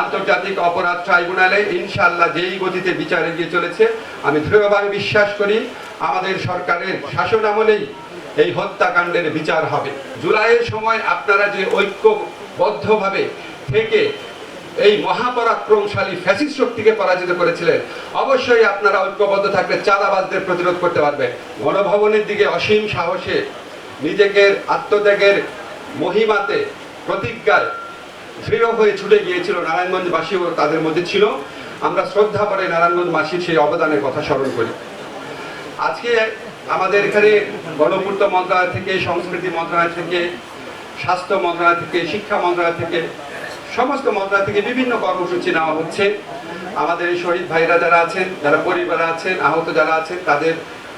আন্তর্জাতিক অপরাধ ট্রাইব্যুনালে ইনশাআল্লাহ যেই গতিতে বিচার এগিয়ে চলেছে, আমি দৃঢ়ভাবে বিশ্বাস করি আমাদের সরকারের শাসনামলেই এই হত্যাকাণ্ডের বিচার হবে। জুলাইয়ের সময় আপনারা যে ঐক্যবদ্ধভাবে থেকে এই মহাপরাক্রমশালী ফ্যাসিস্ট শক্তিকে পরাজিত করেছিলেন, অবশ্যই আপনারা ঐক্যবদ্ধ থাকলে চাঁদাবাজদের প্রতিরোধ করতে পারবেন। গণভবনের দিকে অসীম সাহসে নিজেকে আত্মত্যাগের মহিমাতে প্রতিজ্ঞায় দৃঢ় হয়ে ছুটে গিয়েছিল নারায়ণগঞ্জবাসীও তাদের মধ্যে ছিল। আমরা শ্রদ্ধা করে নারায়ণগঞ্জবাসীর সেই অবদানের কথা স্মরণ করি। আজকে আমাদের এখানে গণপূর্ত মন্ত্রণালয় থেকে, সংস্কৃতি মন্ত্রণালয় থেকে, স্বাস্থ্য মন্ত্রণালয় থেকে, শিক্ষা মন্ত্রণালয় থেকে, সমস্ত মন্ত্রণালয় থেকে বিভিন্ন কর্মসূচি নেওয়া হচ্ছে। আমাদের এই শহীদ ভাইরা যারা আছেন, যারা পরিবার আছেন, আহত যারা আছেন, তাদের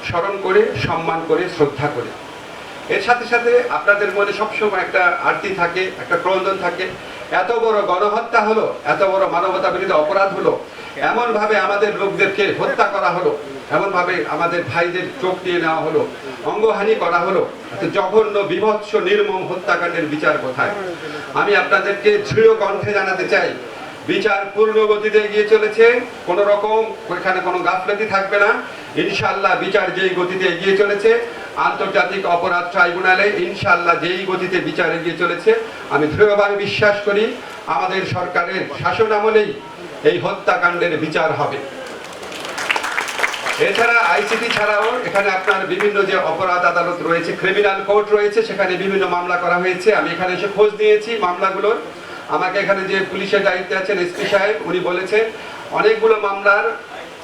স্মরণ করে, সম্মান করে, শ্রদ্ধা করে। এর সাথে সাথে আপনাদের মনে সবসময় একটা আরতি থাকে, একটা ক্রন্দন থাকে। এত বড় গণহত্যা হলো, এত বড় মানবতা বিরোধী অপরাধ হলো, এমনভাবে আমাদের লোকদেরকে হত্যা করা হলো, এমনভাবে আমাদের ভাইদের চোখ নিয়ে নেওয়া হলো, অঙ্গহানি করা হলো, জঘন্য বিভৎস নির্মম হত্যাকাণ্ডের বিচার কোথায়? আমি আপনাদেরকে দৃঢ় কণ্ঠে জানাতে চাই, বিচার পূর্ণ গতিতে এগিয়ে চলেছে। কোনো রকম ওইখানে কোনো গাফলতি থাকবে না। ইনশাআল্লাহ বিচার যেই গতিতে এগিয়ে চলেছে, আন্তর্জাতিক অপরাধ ট্রাইব্যুনালে ইনশাআল্লাহ যেই গতিতে বিচার এগিয়ে চলেছে, আমি দৃঢ়ভাবে বিশ্বাস করি আমাদের সরকারের শাসনামলেই এই হত্যাকাণ্ডের বিচার হবে। এছাড়া আইসিটি ছাড়াও এখানে আপনার বিভিন্ন যে অপরাধ আদালত রয়েছে, ক্রিমিনাল কোর্ট রয়েছে, সেখানে বিভিন্ন মামলা করা হয়েছে। আমি এখানে এসে খোঁজ নিয়েছি মামলাগুলোর। আমাকে এখানে যে পুলিশের দায়িত্বে আছেন এসপি সাহেব, উনি বলেছেন অনেকগুলো মামলার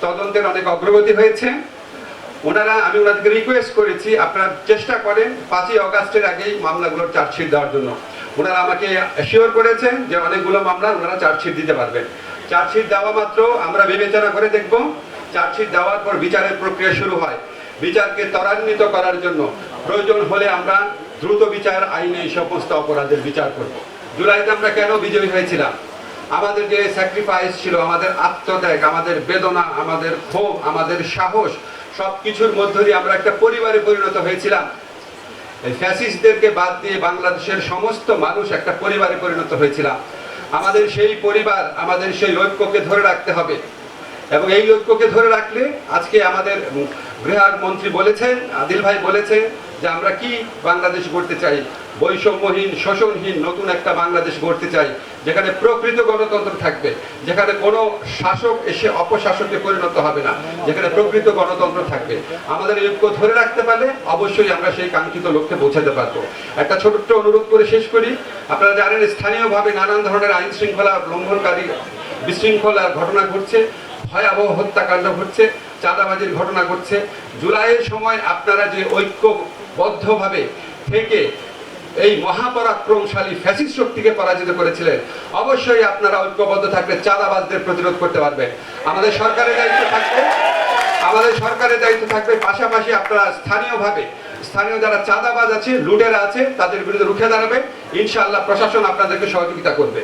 তদন্তের অনেক অগ্রগতি হয়েছে। আমি ওনাদেরকে রিকোয়েস্ট করেছি আপনারা চেষ্টা করেন 5ই অগাস্টের আগেই মামলাগুলোর চার্জশিট দেওয়ার জন্য। ওনারা আমাকে অ্যাসিওর করেছেন যে অনেকগুলো মামলা ওনারা চার্জশিট দিতে পারবেন। চার্জশিট দেওয়া মাত্র আমরা বিবেচনা করে দেখব। চার্জশিট দেওয়ার পর বিচারের প্রক্রিয়া শুরু হয়। বিচারকে ত্বরান্বিত করার জন্য প্রয়োজন হলে আমরা দ্রুত বিচার আইনে এই সমস্ত অপরাধের বিচার করব। জুলাইতে আমরা কেন বিজয়ী হয়েছিলাম? আমাদের যে স্যাক্রিফাইস ছিল, আমাদের আত্মত্যাগ, আমাদের বেদনা, আমাদের ক্ষোভ, আমাদের সাহস, সবকিছুর মধ্য দিয়ে আমরা একটা পরিবারে পরিণত হয়েছিলাম। এই ফ্যাসিস্টদেরকে বাদ দিয়ে বাংলাদেশের সমস্ত মানুষ একটা পরিবারে পরিণত হয়েছিলাম। আমাদের সেই পরিবার, আমাদের সেই ঐক্যকে ধরে রাখতে হবে। এবং এই ঐক্যকে ধরে রাখলে আজকে আমাদের গৃহমন্ত্রী বলেছেন, আদিল ভাই বলেছেন যে আমরা কি বাংলাদেশ গড়তে চাই, বৈষম্যহীন, শোষণহীন নতুন একটা বাংলাদেশ গড়তে চাই, যেখানে প্রকৃত গণতন্ত্র থাকবে, যেখানে কোনো শাসক এসে অপশাসকে পরিণত হবে না, যেখানে প্রকৃত গণতন্ত্র থাকবে। আমাদের এই ঐক্য ধরে রাখতে পারলে অবশ্যই আমরা সেই কাঙ্ক্ষিত লক্ষ্যে পৌঁছাতে পারবো। একটা ছোট্ট অনুরোধ করে শেষ করি। আপনারা জানেন স্থানীয়ভাবে নানান ধরনের আইন শৃঙ্খলা লঙ্ঘনকারী বিশৃঙ্খলার ঘটনা ঘটছে, ভয়াবহ হত্যাকাণ্ড ঘটছে, চাঁদাবাজির ঘটনা ঘটছে। জুলাইয়ের সময় আপনারা যে ঐক্যবদ্ধভাবে থেকে এই মহাপরাক্রমশালী ফ্যাসিস্ট শক্তিকে পরাজিত করেছিলেন, অবশ্যই আপনারা ঐক্যবদ্ধ থাকলে চাঁদাবাজদের প্রতিরোধ করতে পারবেন। আমাদের সরকারের দায়িত্ব থাকবে। পাশাপাশি আপনারা স্থানীয় যারা চাঁদাবাজ আছে, লুটেরা আছে, তাদের বিরুদ্ধে রুখে দাঁড়াবে। ইনশাআল্লাহ প্রশাসন আপনাদেরকে সহযোগিতা করবে।